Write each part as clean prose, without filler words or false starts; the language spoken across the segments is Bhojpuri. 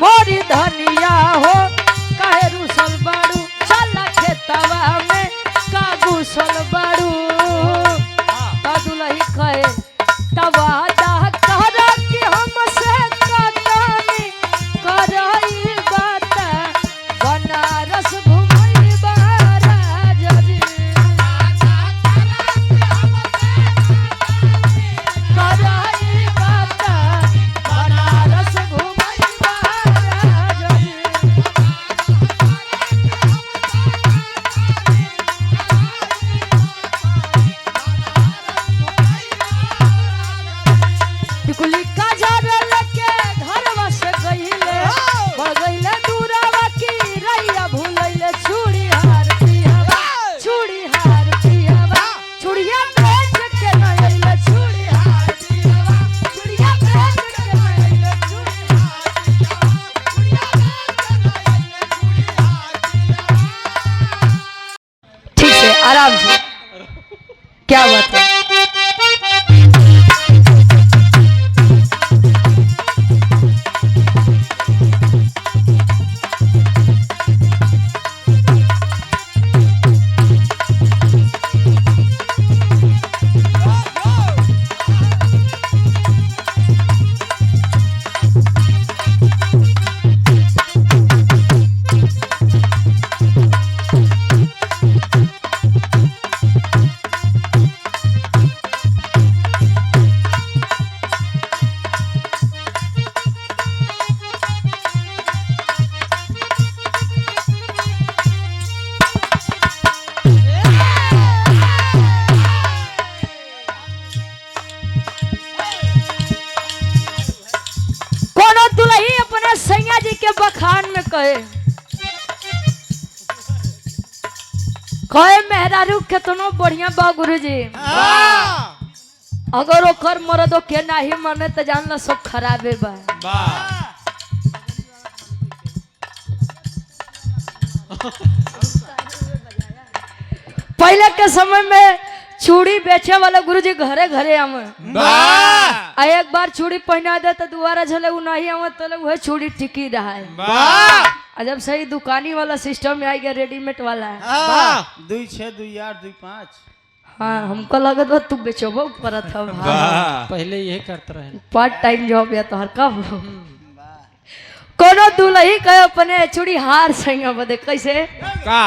मोरी धनिया हो काहे रुसल बाड़ू चला खेतवा में का घुसल बाड़ू का दुलही कहे तवा दा कहरा कि हमसे कतानी करई बात बनारस घुमई बाराजरी करई बात बनारस घुमई बाराजरी टिकुली का जरल के घरवा से गइले बढ़ गइले दूरावा की रैया भूलैले चूड़ी हार पियावा चूड़िया बेच के न अइले चूड़ी हार पियावा चूड़िया बेच के न अइले चूड़ी ठीक से आराम से क्या बात है बखान में कहे मेहरारू केतनो बढ़िया बा गुरुजी अगर ओकर मरदो के नाही माने त जानला सब खराबे बा पहले के समय में चूड़ी बेचे वाला गुरुजी घरे घरे आवे एक बार चूड़ी पहना दे तो दोबारा झले उ नहीं आवे तो वह चूड़ी टिकी रहा है जब सही दुकानी वाला सिस्टम में आ गया रेडीमेड वाला है 2 6 2 8 2 5 हाँ हमको लगत बा तू बेचबो परत हम पहले यही करते रहे पार्ट टाइम जॉब या तो हर कब कोनो दुलही कहे अपने चूड़ी हार सही बदे कैसे का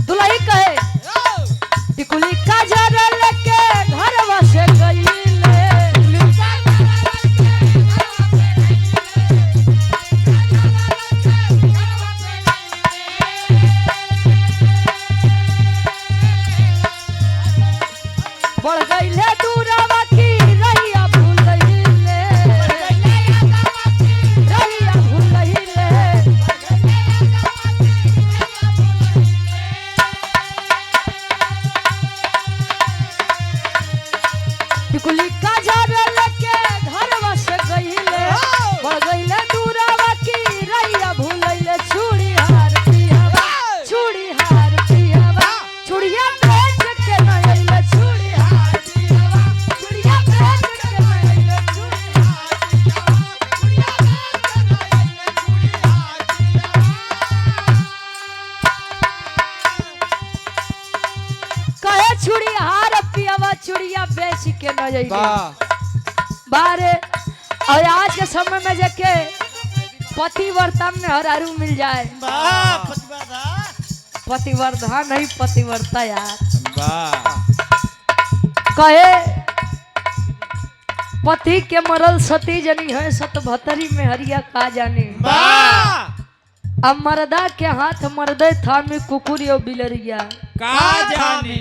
दुलही कहे टिकुली का जरल के घरवा से गइले बढ़ गइले दूरावा की रैया भूलइले रैया भूलइले टिकुली का जरल के घरवा से गइले बढ़ गइले दूरावा की रैया भूलइले चूड़ी हार पियावा चूड़िया बेच के न अइले चूड़ी हार पियावा चूड़िया बेच के न अइले चूड़ी कहे चूड़ी हार पियावा चूड़िया बेच के न अइले बारे और आज के समय में जाके पतिव्रता में हरारू मिल जाए पतिव्रता नहीं पतिव्रता यार कहे पति के मरल सती जनी है सतभतरी में हरिया का जाने अब मर्दा के हाथ मर्दे था में कुकुरियो बिलरिया का जाने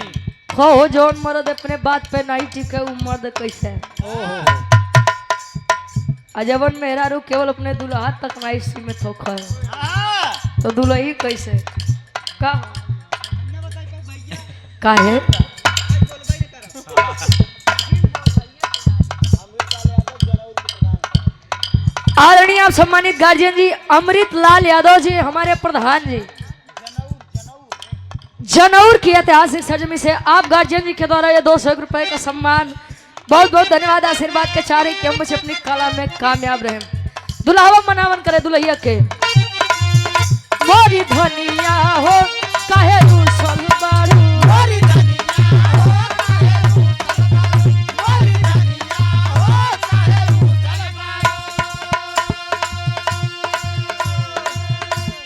हो जोन मर्द अपने बात पे नहीं टिके वो मर्द कैसे अजबन मेहरारू केवल अपने दुल्हा तक नहीं सीमित होकर है तो दुल्ही कैसे का है आदरणीय सम्मानित गार्जियन जी अमृत लाल यादव जी हमारे प्रधान जी जनौर की ऐतिहासिक सरजमी से आप गार्जियन जी के द्वारा ये 200 रुपए का सम्मान। बहुत बहुत धन्यवाद। आशीर्वाद के चारे कि हम बच्चे अपनी कला में कामयाब रहे। दुल्हावा मनावन करे दुल्हिया के। मोरी धनिया हो काहे रूसल बारू, मोरी धनिया हो काहे रूसल बारू, मोरी धनिया हो काहे रूसल बारू।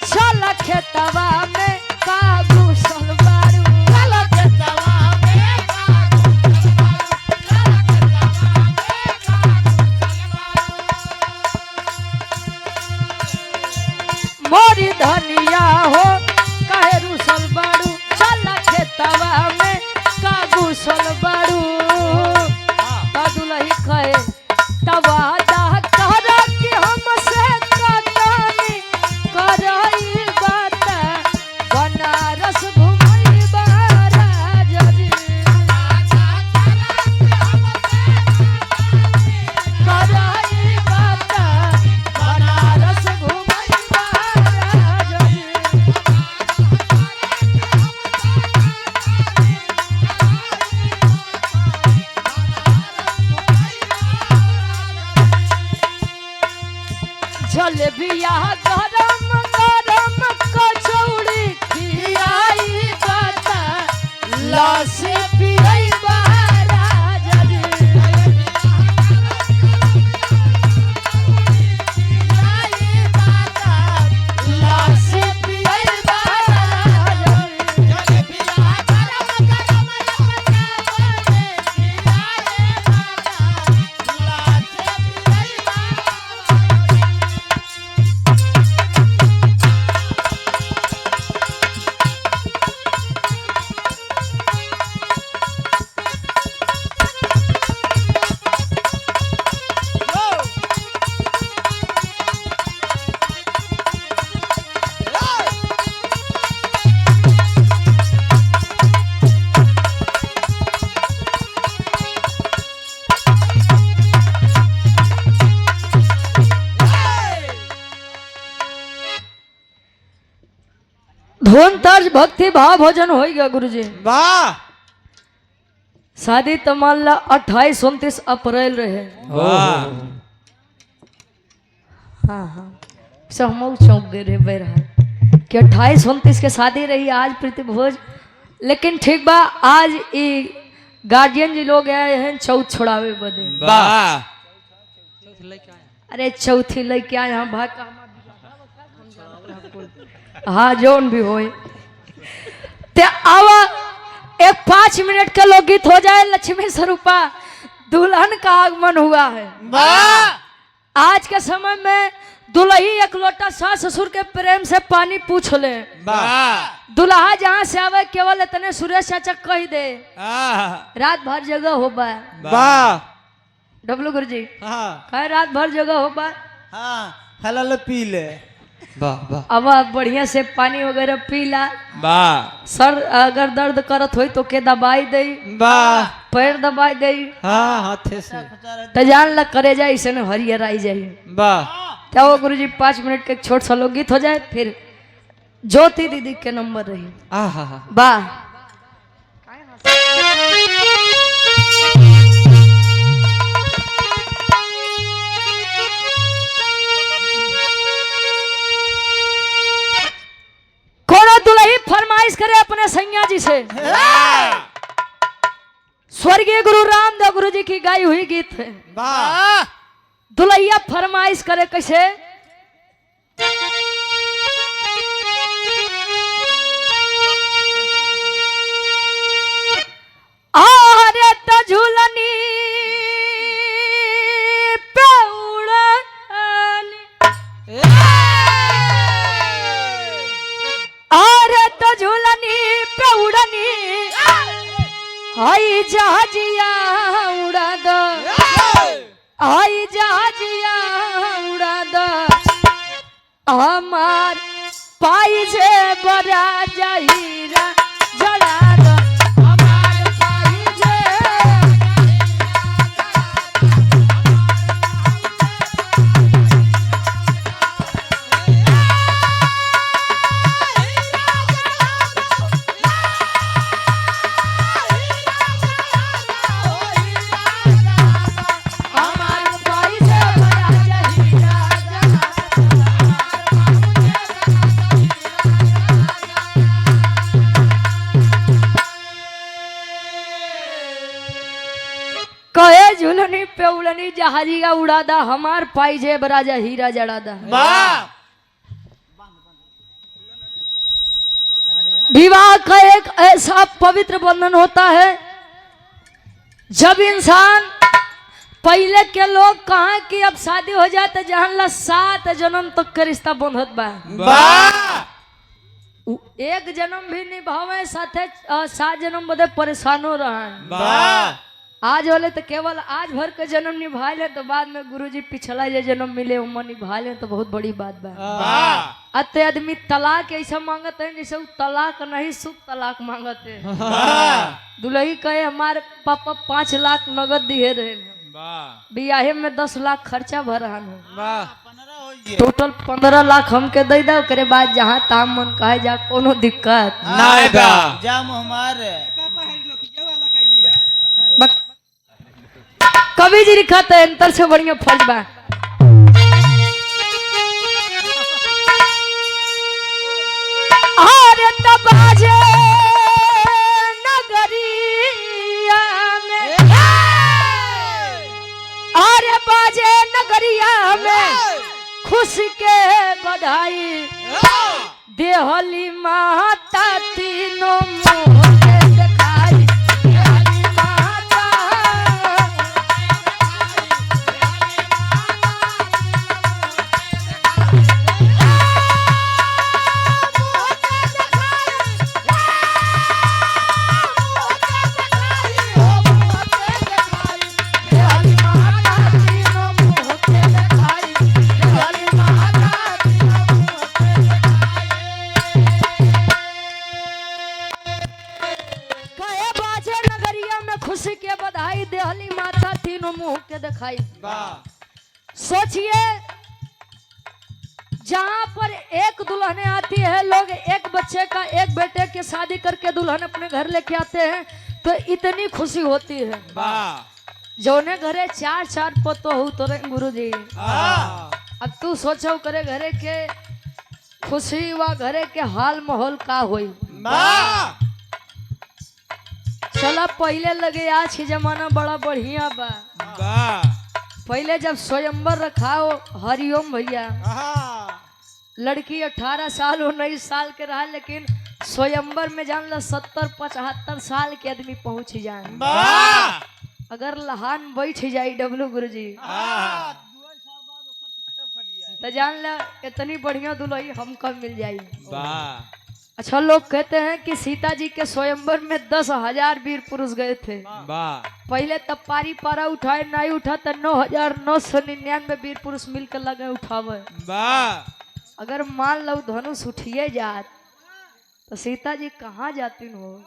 चल खेतवा में का घुसल बारू, चल खेतवा में का घुसल बारू, चल खेतवा में का घुसल बारू। मोरी धनिया हो काहे रूसल बारू, चल खेतवा में का घुसल बारू। ता दुल्ही कहे तवा दा कर कि हमसे कतनी करई बात, बनारस घुमई बाराजरी, करई बात, बनारस घुमई बाराजरी। जलेबिया गरम गरम कचौड़ी खियाई बात, लस्सी पियई बाराजरी। लस्सी पियई बाराजरी। धुन तर्ज भक्ति भाव भोजन हो गया गुरुजी। वाह शादी तो मान ला 28-29 अप्रैल रहे। वाह हाँ हाँ सहमऊ चौंक गए रे बहरहाल कि 28-29 के शादी रही आज प्रीति भोज। लेकिन ठीक बा आज ई गार्जियन जी लोग आए हैं चौथ छोड़ावे बदे। वाह अरे चौथी लेके आए हम भाग का हाँ जोन भी होए ते आवा एक 5 मिनट का लोक गीत हो जाए। लक्ष्मी स्वरूपा दुल्हन का आगमन हुआ है। वाह आज के समय में दुल्ही एक लोटा सास ससुर के प्रेम से पानी पूछ ले। वाह दुल्हा जहाँ से आवे केवल इतने सुरेश चाचा कह दे आह, रात भर जगह हो बा। वाह डब्लू गुरुजी हाँ कहे रात भर जगह हो बा। हाँ हलाल पी ले। वाह वाह अब बढ़िया से पानी वगैरह पीला। वाह सर अगर दर्द करत होई तो के दवाई दे, वाह पैर दबाई दे हाँ हाथे से तो जान ला करे जाए इसे हरियर आई जाए। वाह क्या वो गुरुजी 5 मिनट के एक छोट सा लोक गीत हो जाए फिर ज्योति दीदी के नंबर रही। हाँ हाँ हाँ वाह कोनो दुल्ही फरमाइश करे अपने सैया जी से। स्वर्गीय गुरु रामदेव गुरु जी की गाई हुई गीत है। वाह दुल्हिया फरमाइश करे कैसे। अरे तो झूलनी पे उड़ानी, अरे तो झूलनी पे उड़नी आई जहाजिया उड़ा दो, आई जहाजिया उड़ा दो हमार पाई से बड़ा जहीरा जला दो हमार पाई से। पे उड़नी जहाजिया उड़ादा, हमार पाई जेब राजा हीरा जड़ादा। विवाह का एक ऐसा पवित्र बंधन होता है जब इंसान, पहले के लोग कहा कि अब शादी हो जाए तो जहां ला 7 जन्म तक का रिश्ता बंधत बा। एक जन्म भी निभावे साथे 7 जन्म बदे परेशानो रहा। आज वाले तो केवल आज भर के जन्म निभा ले, तो बाद में गुरुजी पिछला जे जन्म मिले उम्र निभा ले, तो बहुत बड़ी बात बा। अते आदमी तलाक ऐसा मांगते हैं जैसे वो तलाक नहीं शुभ तलाक मांगते हैं। दुल्ही कहे हमारे पापा 5 लाख नगद दिए रहे, बियाहे में 10 लाख खर्चा भर रहा, टोटल 15 लाख हमके दे दो, करे बाद जहाँ ताम मन कहे जा, कोनो दिक्कत नहीं बा। जाम हमारे कवि जी लिखा तो अंतर से बढ़िया फर्ज बा। अरे तब बाजे नगरिया में, अरे बाजे नगरिया में खुश के बधाई, देहली माता तीनों मुँह के दिखाई, देहली माता खुशी के बधाई, देहली माता तीनों मुंह के दिखाई। सोचिए जहां पर एक दुल्हने आती है, लोग एक बच्चे का, एक बेटे की शादी करके दुल्हन अपने घर लेके आते हैं, तो इतनी खुशी होती है। जोने घरे 4 पतो हो तो गुरु जी, अब तू सोचो करे घरे के खुशी व घरे के हाल माहौल का होई। चला पहले लगे आज के जमाना बड़ा बढ़िया बा। पहले जब स्वयंवर रखाओ, हरिओम भैया, लड़की 18 साल 19 साल के रहा, लेकिन स्वयंवर में जान ला 70-75 साल के आदमी पहुंच जाए। अगर लहान बैठ जाए डब्लू गुरु जी, तो जान ला इतनी बढ़िया दुल्ही हमको मिल जाई। अच्छा, लोग कहते हैं कि सीता जी के स्वयंवर में 10,000 वीर पुरुष गए थे। पहले तब पारी पारा उठाए, नहीं उठा तो 9,999 वीर पुरुष मिलकर लगे उठावे। अगर मान लो धनुष उठिए जात तो सीता जी कहाँ जाती हो?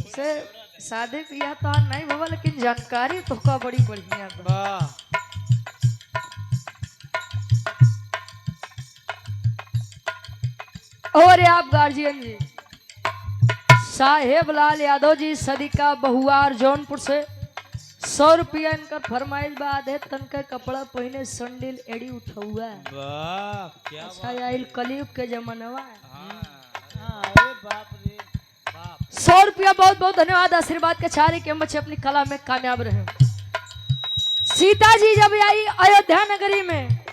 से शादी किया तो नहीं बाबा, लेकिन जानकारी तो का बड़ी बढ़िया बा। और आप गार्जियन जी, साहेब लाल यादव जी सदिका बहुआर जौनपुर से 100 रुपया इनका फरमाइश बा। आधे तन का कपड़ा पहने, संडिल एड़ी उठौआ। अच्छा आइल कलयुग के जमानवा। 100 रुपया बहुत बहुत धन्यवाद। आशीर्वाद के चारे के बच्चे अपनी कला में कामयाब रहे। सीता जी जब आई अयोध्या नगरी में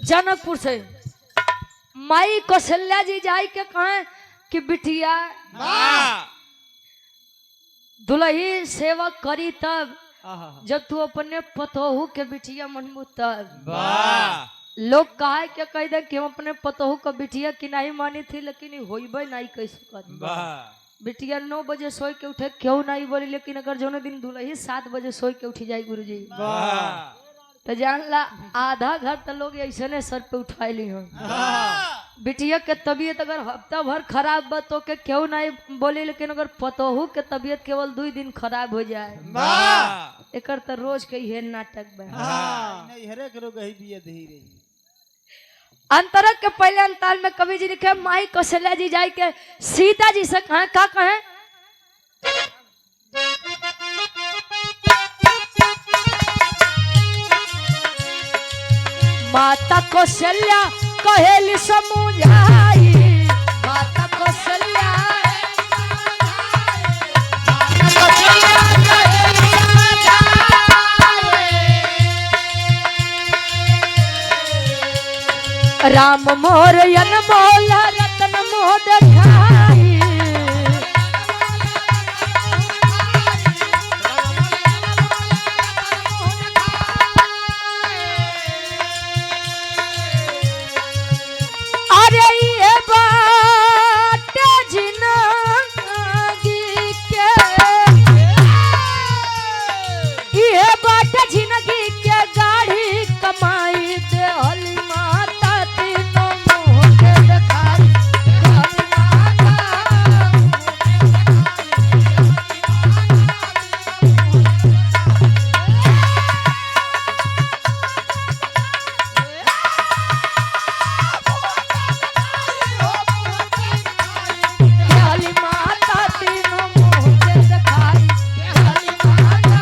जनकपुर से, माई कौशल्या जी जाई के कहे कि बिटिया दुल्ही सेवा करी तब जब तू अपने पतोहू के बिटिया मनमू तब। लोग कहा क्या कह दे कि हम अपने पतोहू का बिटिया की नहीं मानी थी, लेकिन होइबे नहीं कैसे कर। बिटिया 9 बजे सोई के उठे क्यों नहीं बोली, लेकिन अगर जो दिन दुल्ही 7 बजे सोई के उठी जाए गुरुजी, तो जान ला आधा घर तो लोग ऐसे ने सर पे उठाई ली हो। बिटिया के तबीयत अगर हफ्ता भर खराब बा तो के क्यों नहीं बोली, लेकिन अगर पतोहू के तबीयत केवल 2 दिन खराब हो जाए, एकर तो रोज के ये नाटक बा। अंतरक के पहले अंताल में कवि जी लिखे, माई कौशल्या जी जाए के सीता जी से कहे का कहे, माता कौशल्या कहेली समुझाई, माता कौशल्या राम मोर अनमोल रतन मोह देखाई अरे ये बात जिंदगी के ये बात जिंदगी के गाड़ी कमाई दे हली माता तीनों मोह के देखाई हली माता हली माता तीनों मोह के देखाई हली माता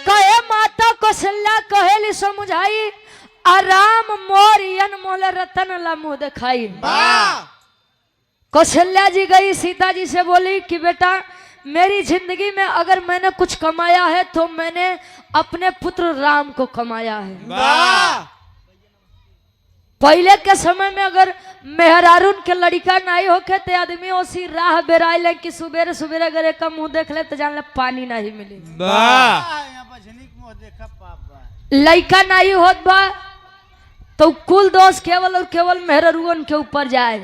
कहे माता कौशल्या कहेली समझाई आराम मोर अनमोल रतन ला मुँह दिखाई कौशल्या जी गई सीता जी से बोली कि बेटा मेरी जिंदगी में अगर मैंने कुछ कमाया है तो मैंने अपने पुत्र राम को कमाया है। पहले के समय में अगर मेहरारून के लड़का नहीं होके तो आदमी उसी राह बेराई ले कि सुबेरे सुबेरे अगर एक मुंह देख ले तो जान ले पानी नहीं मिली यहाँ पर झनिक मुँह देखा पाप बा लड़का नहीं होत बा तो कुल दोष केवल और केवल मेहरारून के ऊपर जाए।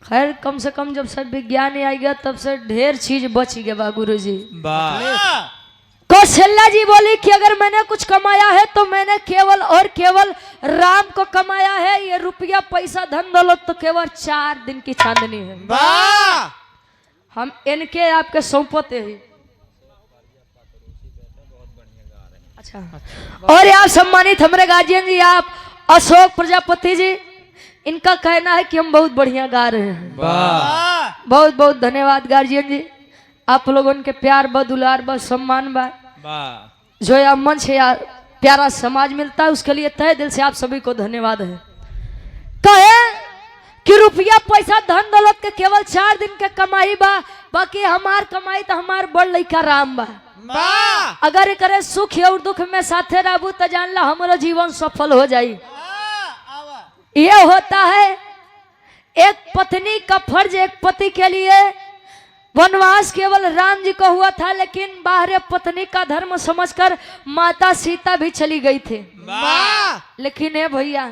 खैर कम से कम जब से विज्ञान आ गया तब से ढेर चीज बच गया बा गुरुजी। कौशल्या जी बोली कि अगर मैंने कुछ कमाया है तो मैंने केवल और केवल राम को कमाया है। ये रुपया पैसा धन दौलत तो केवल 4 दिन की चांदनी है। हम इनके आपके सौंपते हैं। अच्छा और आप सम्मानित हमारे गार्जियन जी आप अशोक प्रजापति जी इनका कहना है कि हम बहुत बढ़िया गा रहे हैं। बहुत बहुत धन्यवाद गार्जियन जी आप लोगों के प्यार बा दुलार बा सम्मान बा जो यह मंच या प्यारा समाज मिलता है उसके लिए तहे दिल से आप सभी को धन्यवाद है। कहे कि रुपया पैसा धन दौलत के केवल 4 दिन के कमाई बा बाकी हमार कमाई तो हमार बड़ लइका राम बा। अगर करे सुख और दुख में साथे रहबू तो जान ला हमारा जीवन सफल हो जाई। यह होता है एक पत्नी का फर्ज एक पति के लिए। वनवास केवल राम जी को हुआ था लेकिन बाहर पत्नी का धर्म समझकर माता सीता भी चली गई थी। लेकिन ये भैया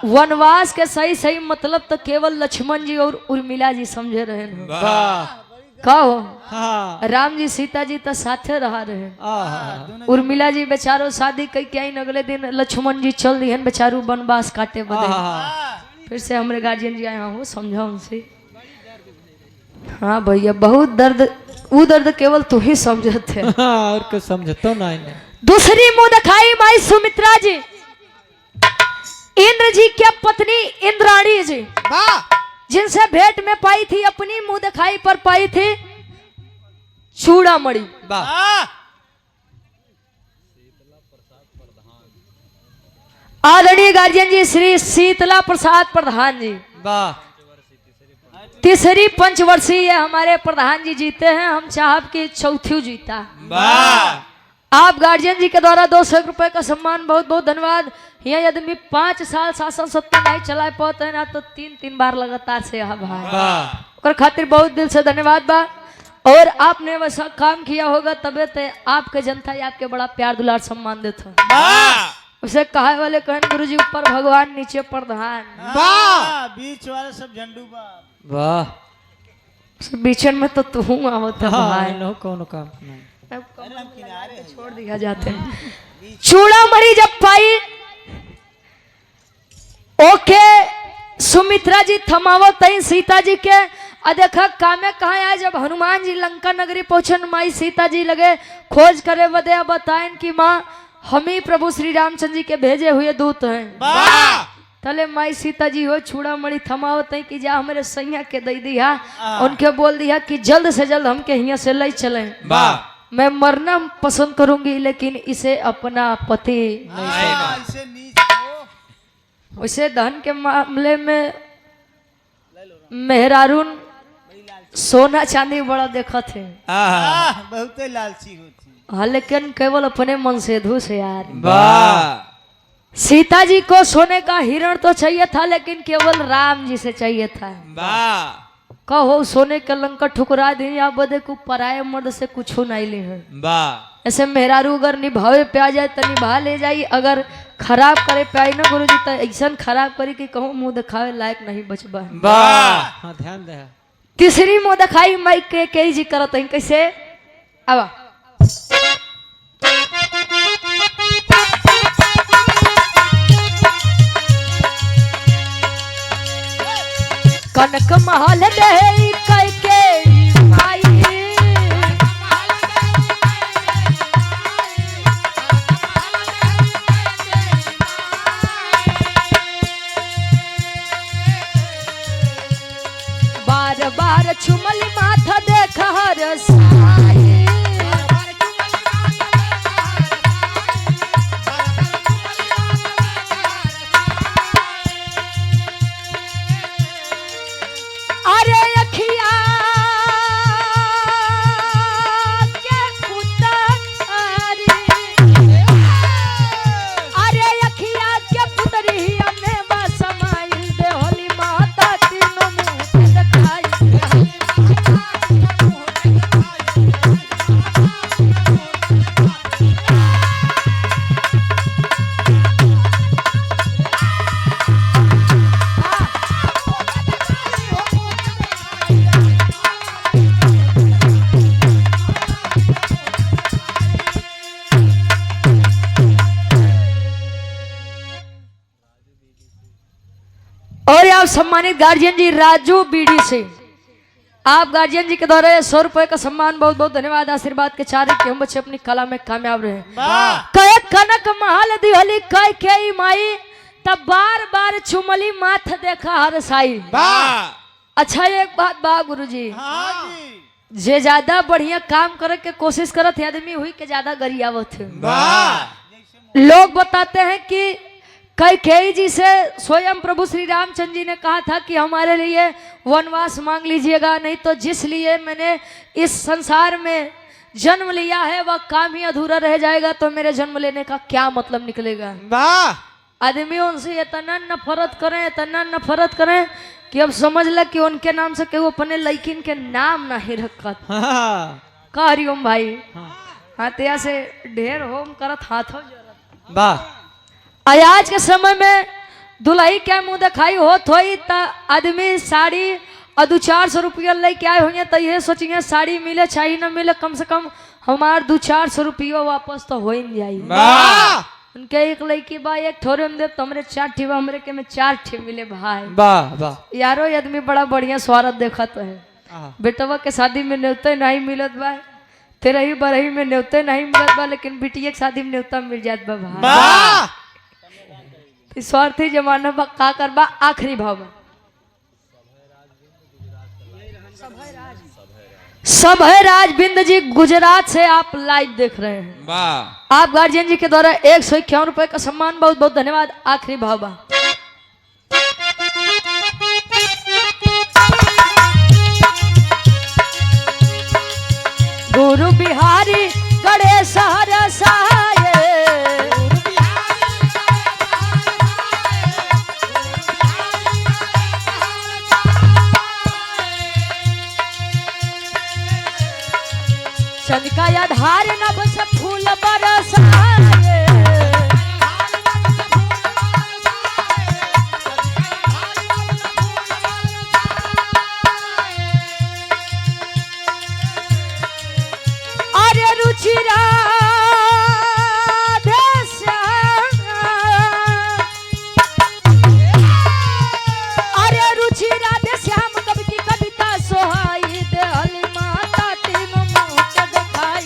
वनवास के सही सही मतलब तो केवल लक्ष्मण जी और उर्मिला जी समझे रहे हैं। कहो राम जी सीता जी तो साथे रहा रहे। उर्मिला जी बेचारो शादी कई क्या अगले दिन लक्ष्मण जी चल दिए बेचारू वनवास काटे बदे। फिर से हमारे गार्जियन जी आए हो समझा उनसे। हाँ भैया बहुत दर्द वो दर्द केवल तू ही समझते और कुछ समझतो नहीं। दूसरी मुंह दिखाई माई सुमित्रा जी इंद्र जी की पत्नी इंद्राणी जी जिनसे भेंट में पाई थी अपनी मुंह दिखाई पर पाई थी चूड़ामणि। आदरणीय गार्जियन जी श्री शीतला प्रसाद प्रधान जी तीसरी पंचवर्षीय हमारे प्रधान जी जीते हैं। हम चाहब की चौथी जीता। आप गार्जियन जी के द्वारा 200 रुपए का सम्मान बहुत बहुत धन्यवाद। यहाँ आदमी 5 साल शासन सत्ता नहीं चला पाते हैं ना तो 3 बार लगातार से यहाँ भाई खातिर बहुत दिल से धन्यवाद बा। और आपने वैसा काम किया होगा तबे तो आपके जनता ही आपके बड़ा प्यार दुलार सम्मान देता। उसे कहा वाले कहन गुरु जी ऊपर भगवान नीचे प्रधान बीच वाले सब झंडू बा। वाह बीचन में तो तू होता भाई नो कौन काम नहीं छोड़ दिया जाते हैं। चूड़ामणि जब पाई ओके सुमित्रा जी थमावत सीता जी के देखा कामे कहा आए। जब हनुमान जी लंका नगरी पहुंचन माई सीता जी लगे खोज करे बदे बताएं कि माँ हम ही प्रभु श्री रामचंद्र जी के भेजे हुए दूत हैं। तले माई सीता जी हो चूड़ामणि थमावत है कि जा हमारे सैया के दे दिया उनके बोल दिया कि जल्द से जल्द हमके यहाँ से ले चले। मैं मरना पसंद करूंगी लेकिन इसे अपना पति वैसे धन के मामले में मेहरारून सोना चांदी बड़ा देखा थे बहुत लालची होती। हाँ लेकिन केवल अपने मन से धुस यार। वाह सीता जी को सोने का हिरण तो चाहिए था लेकिन केवल राम जी से चाहिए था। वाह कहो सोने के लंका ठुकरा दी या बदे को पराये मर्द से कुछ नहीं ली है। वाह ऐसे मेहरारू अगर निभावे पे आ जाए तो निभा ले जाई, अगर खराब करे पे आई ना गुरु जी तो ऐसा खराब करी कि कहूँ मुंह दिखावे लायक नहीं बचबा। वाह हाँ ध्यान दे। तीसरी मुंह दिखाई माई के जी करत है कैसे आवा। कनक महल दे के माई बार बार चुमल माथा देख हर साई। अरे अखिया के पुतरी, अरे अखिया के पुतरी हमें बसमाइल दे होली माता तीनों मुँह दिखाई। और आप सम्मानित गार्जियन जी राजू बीडी से आप गार्जियन जी के द्वारा 100 रुपए का सम्मान बहुत बहुत धन्यवाद। आशीर्वाद के चारे कि हम बच्चे अपनी कला में कामयाब रहे। कहे कनक महल दिहली कह के माई तब बार बार चुमली माथ देखा हर साई। अच्छा एक बात बा गुरुजी, जे ज्यादा बढ़िया काम करे के कोशिश करत है आदमी हुई के ज्यादा गरियावत है। लोग बताते हैं कि कैकेयी जी से स्वयं प्रभु श्री रामचंद्र जी ने कहा था कि हमारे लिए वनवास मांग लीजिएगा, नहीं तो जिस लिए मैंने इस संसार में जन्म लिया है वह काम ही अधूरा रह जाएगा, तो मेरे जन्म लेने का क्या मतलब निकलेगा। आदमी उनसे इतना नफरत करें कि अब समझ ल कि उनके नाम से केहू अपने लड़किन के नाम नहीं रखत। का हरिओम भाई हाथिया से ढेर होम करत हाथों जोरत। वाह आज के समय में दुल्ही क्या मुंह दिखाई होत होई त आदमी साड़ी और 200-400 रुपया लेके आए होंगे तो ये सोचिए साड़ी मिले चाहे ना मिले कम से कम हमार 200-400 रुपया वापस तो हो ही जाई। उनके एक लड़की बा एक ठोरे में दे तो हमरे 4 ठे हमरे के में 4 ठे मिले भाई। वाह वाह यारो ये आदमी बड़ा बढ़िया स्वागत देखत है। बेटवा के शादी में न्योते नहीं मिलत बा, तेरा ही बरही में न्योते नहीं मिलत बा, लेकिन बिटिया के शादी में न्योता मिल जात बा भाई। स्वार्थी जमाना बा का करबा। आखिरी भाव बा सब है राज बिंद जी गुजरात से आप लाइव देख रहे हैं। वाह आप गार्जियन जी के द्वारा 151 रुपए का सम्मान बहुत बहुत धन्यवाद। आखिरी भाव बा गुरु बिहारी गणेश हर सहाय। चंद का आधार नभ से फूल बरसाए। अरे रुचिरा अरे रुचिरा दे श्याम कवि की कविता सोहाई दे हली माता तीनों मुँह के दिखाई।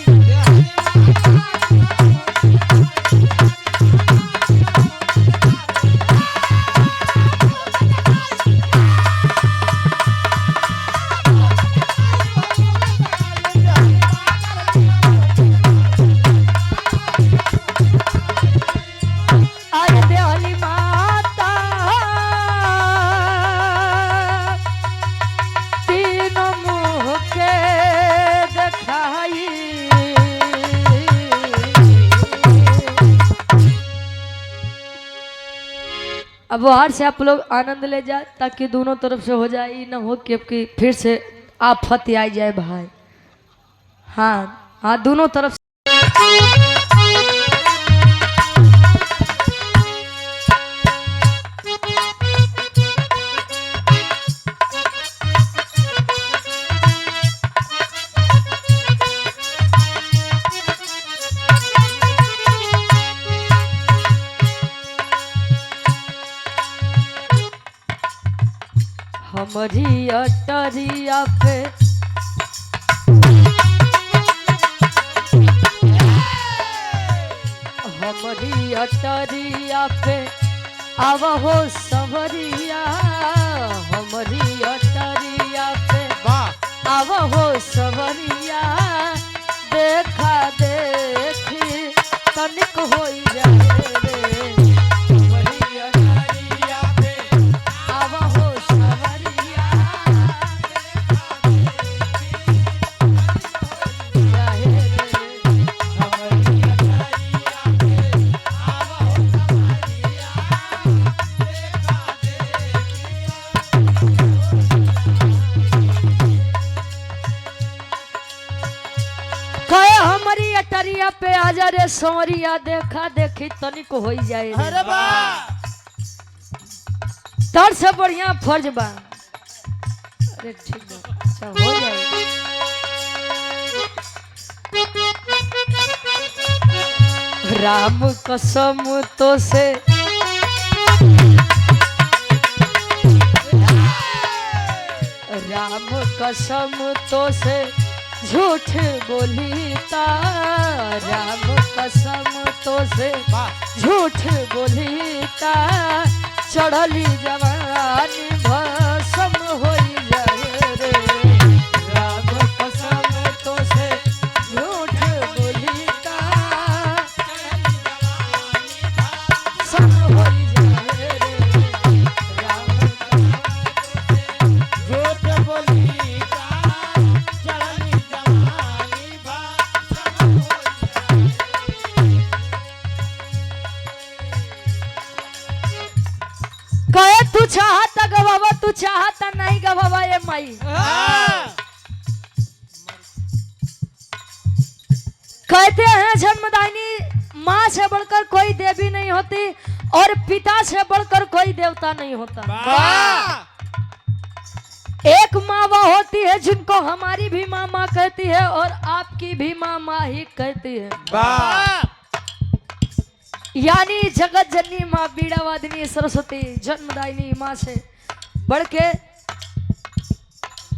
अब बाहर से आप लोग आनंद ले जाए ताकि दोनों तरफ से हो जाए, ये ना हो कि फिर से आफत आई जाए भाई। हाँ हाँ, दोनों तरफ से। हमारी अटरिया पे हमारी अटरिया पे आव हो सवरिया, हमारी अटरिया पे आव हो सवरिया, देखा देखी तनिक हो जाए रे, हमारी अटरिया पे आव हो सवरिया, जाए रे, हमारी अटरिया पे आव हो सवरिया, कहे हमारी अटरिया पे आजा रे संवरिया, देखा देखी तनिक हो जाए रे। अरे वाह तर से बढ़िया फर्ज बा। अरे ठीक बा, अच्छा हो जाए। राम कसम तो से राम कसम तो से झूठ बोली ता, राम कसम तो से झूठ बोली ता, चढ़ली जवानी भस्म होई जाए रे, राम कसम तो से झूठ बोली ता, भस्म होई जाए रे, राम झूठ बोली का चढ़ली जवानी भस्म हो कहे तू चाहता गवावा, तू चाहता नहीं गवावा ये माई। कहते हैं जन्मदायिनी माँ से बढ़कर कोई देवी नहीं होती और पिता से बढ़कर कोई देवता नहीं होता। एक माँ वह होती है जिनको हमारी भी माँ माँ कहती है और आपकी भी माँ माँ ही कहती है, यानी जगत जननी माँ बीड़ा वादिनी सरस्वती जन्मदायिनी माँ से बढ़ के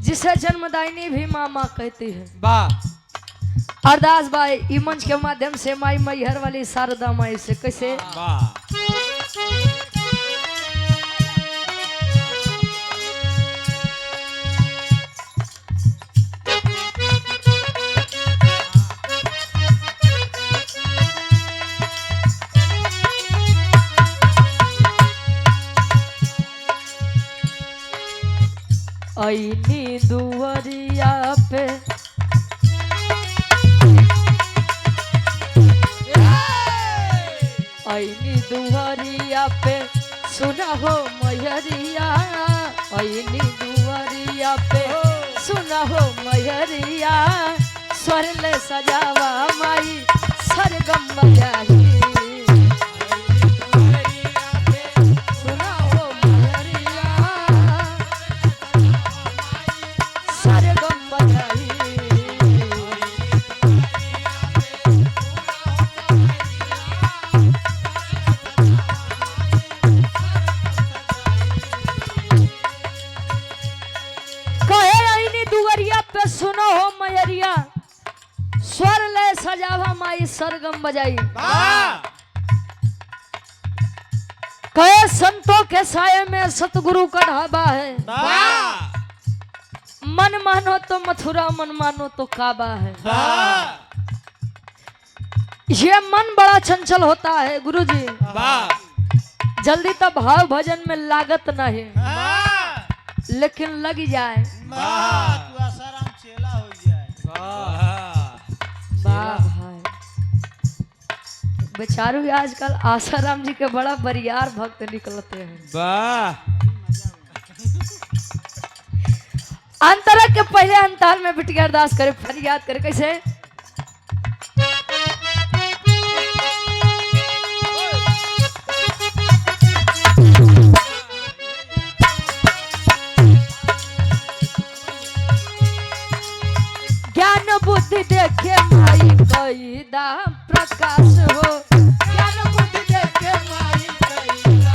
जिसे जन्मदायिनी भी माँ माँ कहती है। अरदास भाई ई मंच के माध्यम से माई मैहर वाली शारदा माई से कैसे ऐनी दुवरिया पे ऐनी दुवरिया पे सुना हो मैहरिया, ऐनी दुवरिया पे सुना हो मैहरिया, स्वर ले सजावा माई सरगम बजाही, सुना हो मैहरिया सरगम बजाही। सुनो हो मैहरिया स्वर ले सजावा माई सरगम बजाई, कहे संतों के साये में सतगुरु का ढाबा है, मन मानो तो मथुरा मन मानो तो काबा है। ये मन बड़ा चंचल होता है गुरुजी, जल्दी तो भाव भजन में लागत नहीं लेकिन लग जाए। वाह भाई बेचारू भी आजकल आसाराम जी के बड़ा बरियार भक्त निकलते हैं। वाह अंतरा के पहले अंताल में बिटिया अरदास करे, फरियाद करे कैसे? ज्ञान बुद्धि देखे माई कैदा प्रकाश हो, ज्ञान बुद्धि देखे माई कैदा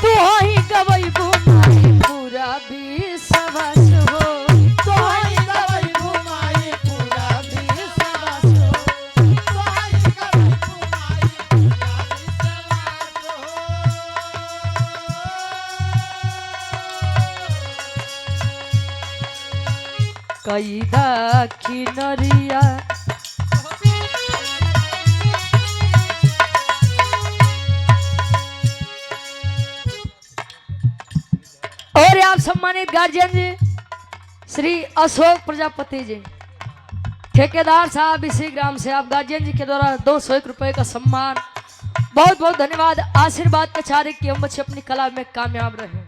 तू ही गवैबू माई पूरा विश्वास हो, तोहरी गवई घुमाई पूरा विश्वास हो, तोहरी गवई घुमाई पूरा विश्वास हो। कैदा किनरिया और आप सम्मानित गार्जियन जी श्री अशोक प्रजापति जी, ठेकेदार साहब इसी ग्राम से आप गार्जियन जी के द्वारा 201 रुपए का सम्मान, बहुत बहुत धन्यवाद। आशीर्वाद के चारे कि हम बच्चे अपनी कला में कामयाब रहे।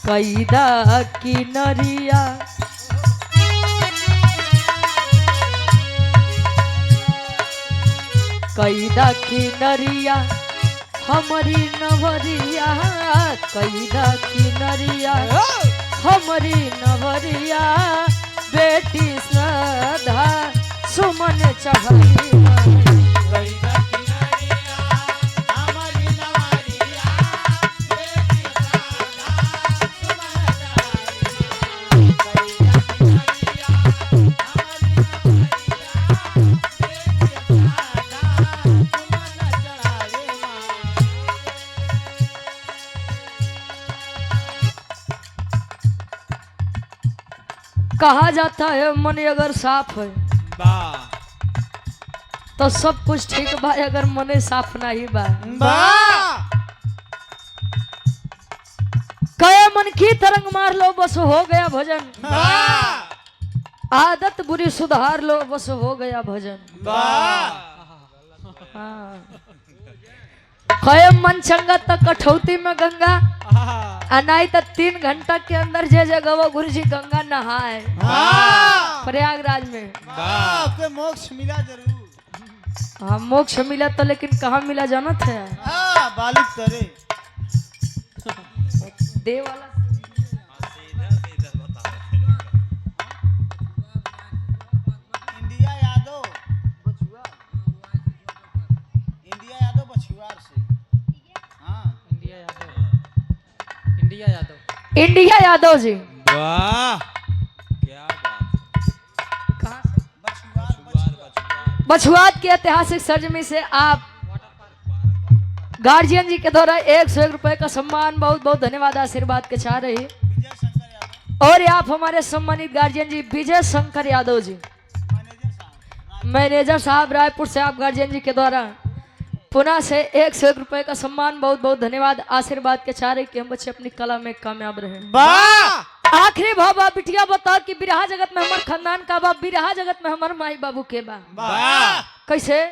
कैदा किनरिया कैदा किनरिया हमारी नवरिया, कैदा किनरिया हमारी नवरिया, बेटी श्रद्धा सुमन चढ़ी कैदा किनारिया हमारी नवारिया, बेटी सादा सुमन जारिया। कैदा किनारिया हमारी नवारिया, बेटी सादा सुमन जारिया। कहा जाता है मन अगर साफ है वाह तो सब कुछ ठीक बा, अगर मने साफ नहीं बा वाह कहे मन की तरंग मार लो बस हो गया भजन, वाह आदत बुरी सुधार लो बस हो गया भजन। वाह हाँ। कहे मन चंगा तो कठौती में गंगा, आ नहीं तो 3 घंटा के अंदर जे जगह वो गुरु जी गंगा नहाए वाह प्रयागराज में। आपके मोक्ष मिला जरूर। हाँ मोक्ष मिला तो, लेकिन कहाँ मिला जानत है? बालिक तरे देव वाला इंडिया यादव बछुआ, इंडिया यादव बछुआर से। हाँ India Yadav, India Yadav. India Yadav ji वाह क्या बात। कहाँ से? बछुआर बछुआत की ऐतिहासिक सरजमी से आप गार्जियन जी के द्वारा 101 रुपए का सम्मान, बहुत बहुत धन्यवाद आशीर्वाद के चाह रही। विजय शंकर यादव और आप हमारे सम्मानित गार्जियन जी विजय शंकर यादव जी, मैनेजर साहब। मैनेजर साहब रायपुर से आप गार्जियन जी के द्वारा पुनः से 101 रुपए का सम्मान, बहुत बहुत धन्यवाद आशीर्वाद के चाह रहे कि हम बच्चे अपनी कला में कामयाब रहे। वाह आखिरी भाव बिटिया बता कि बिरहा जगत में हमारे खानदान का बा, बिरहा जगत में हमारे माई बाबू के बा। वाह कैसे?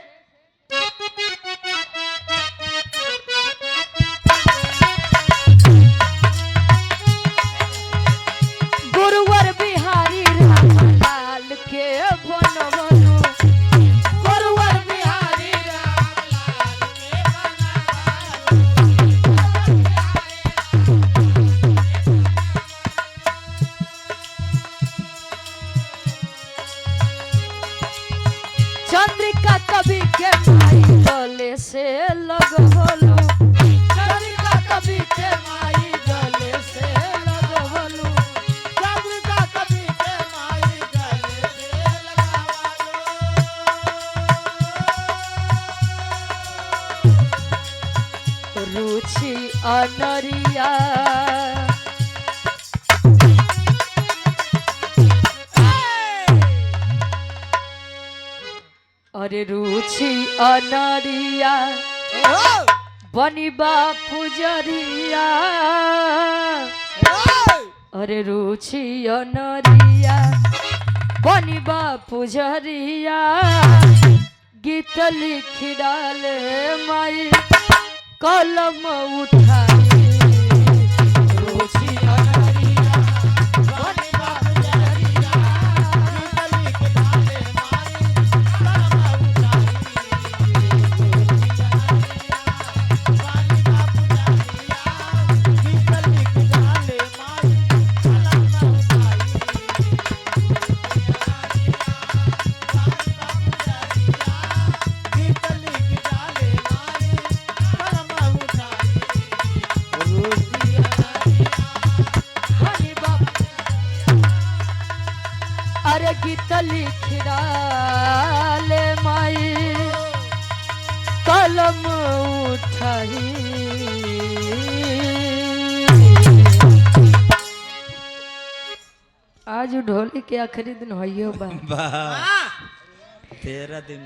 गुरुवर बिहारी रामलाल के बनवनु, गुरुवर बिहारी रामलाल के चंद्रिका कवि के माई गले से लगवलु, चंद्रिका कवि के माई गले से लगवलु, चंद्रिका कवि के माई गले से लगावलो। रुचि अनरिया अरे रुचि अनरिया बनिबा पुजरिया अरे रुचि अनरिया बनिबा पुजरिया गीत लिख डाले माई कलम उठाई रुचि अनरिया बनिबा पुजरिया गीत लिख डाले अरे गीत लिख डाले माई कलम उठाई आज ढोली के आखिरी दिन होइयो बा 13 दिन